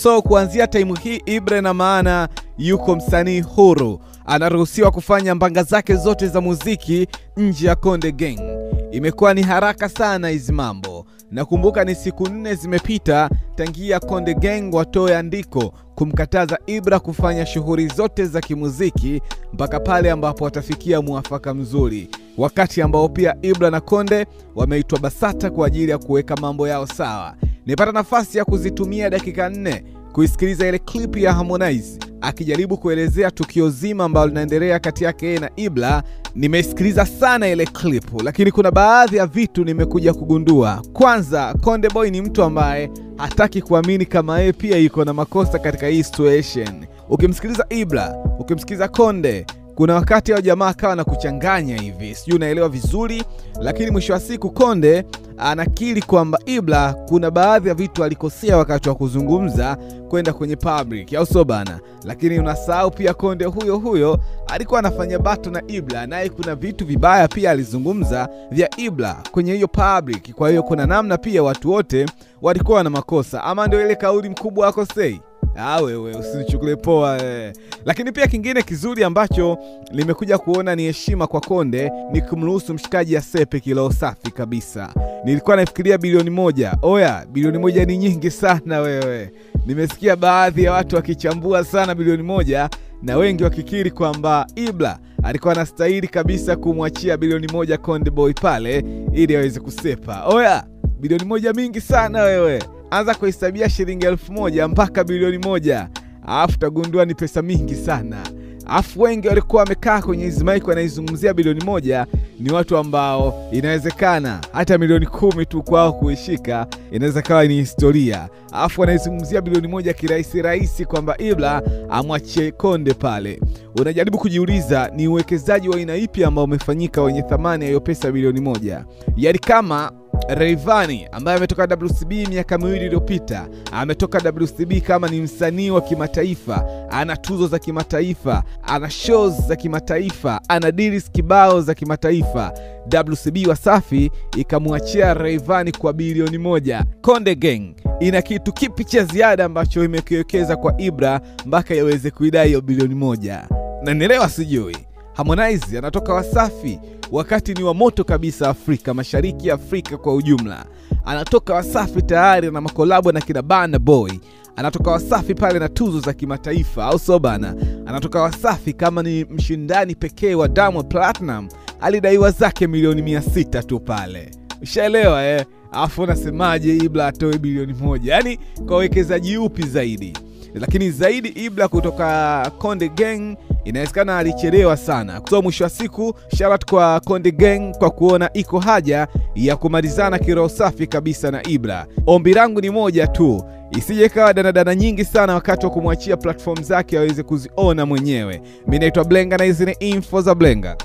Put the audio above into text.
So kuanzia time hii Ibra na maana yuko msanii huru, anaruhusiwa kufanya mbanga zake zote za muziki nje ya Konde Gang. Imekuwa ni haraka sana hizi mambo. Nakumbuka ni siku 4 zimepita tangia Konde Gang watoe andiko kumkataza Ibra kufanya shughuli zote za kimuziki mpaka pale ambapo watafikia muafaka mzuri. Wakati ambao pia Ibra na Konde wameitwa BASATA kwa ajili ya kuweka mambo yao sawa. Nipata nafasi ya kuzitumia dakika 4 kuisikiliza ile clip ya Harmonize akijaribu kuelezea tukio zima ambalo linaendelea kati yake yeye na Ibra. Nimesikiliza sana ile clip, lakini kuna baadhi ya vitu nimekuja kugundua. Kwanza, Konde Boy ni mtu ambaye hataki kuamini kama yeye pia yuko na makosa katika hii situation. Ukimsikiliza Ibra, ukimsikiliza Konde, kuna wakati hao jamaa akawa na kuchanganya hivi, sijui unaelewa vizuri, lakini mwisho wa siku Konde anakiri kwamba Ibra kuna baadhi ya vitu alikosea wakati wa kuzungumza kwenda kwenye public, au so bana. Lakini unasahau pia Konde huyo alikuwa anafanya battle na Ibra, naye kuna vitu vibaya pia alizungumza vya Ibra kwenye hiyo public. Kwa hiyo kuna namna pia watu wote walikuwa na makosa, ama ndio ile kauli mkubwa wako say wewe usinichukulie poa. Lakini pia kingine kizuri ambacho nimekuja kuona ni heshima kwa Konde ni kumruhusu mshikaji asepe kilo safi kabisa. Nilikuwa nafikiria bilioni 1. Oya, bilioni 1 ni nyingi sana wewe. Nimesikia baadhi ya watu wakichambua sana bilioni 1 na wengi wakikiri kwamba Ibra alikuwa anastahili kabisa kumwachia bilioni 1 Konde Boy pale ili aweze kusepa. Oya, bilioni 1 mingi sana wewe. Anza kuhesabia shilingi 1000 mpaka bilioni 1. Alafu tagundua ni pesa mingi sana. Alafu wengi walikuwa wamekaa kwenye hizo mic wanaizungumzia bilioni 1 ni watu ambao inawezekana hata milioni 10 tu kwao kuishika inaweza kawa ni historia. Alafu wanaizungumzia bilioni 1 kirahisi kwamba Ibra amwachie Konde pale. Unajaribu kujiuliza ni uwekezaji wa aina ipi ambao umefanyika wenye thamani ya hiyo pesa bilioni 1. Yaani kama Rayvanny ambaye ametoka WCB miaka 2 iliyopita, ametoka WCB kama ni msanii wa kimataifa, ana tuzo za kimataifa, ana shows za kimataifa, ana deals kibao za kimataifa. WCB Wasafi ikamwachia Rayvanny kwa bilioni 1. Konde Gang ina kitu kipi cha ziada ambacho imekiwekeza kwa Ibra mpaka yaweze kuidai hiyo bilioni 1? Na nielewa sijui. Harmonize anatoka Wasafi wakati ni wa moto kabisa Afrika Mashariki, Afrika kwa ujumla. Anatoka Wasafi tayari na makolabo na kina Burna Boy. Anatoka Wasafi pale na tuzo za kimataifa, au so bana. Anatoka Wasafi kama ni mshindani pekee wa Diamond Platinum, alidaiwa zake milioni 600 tu pale. Ushaelewa Alafu unasemaje Ibra atoe bilioni 1? Yaani kwa uwekezaji upi zaidi? Lakini zaidi Ibra kutoka Konde Gang inawezekana alichelewa sana. Kwa mwisho wa siku, shout out kwa Konde Gang kwa kuona iko haja ya kumalizana kiroho safi kabisa na Ibra. Ombi langu ni moja tu, isije kawa danadana nyingi sana wakati wa kumwachia platform zake aweze kuziona mwenyewe. Mimi naitwa Blenga na hizi ni info za Blenga.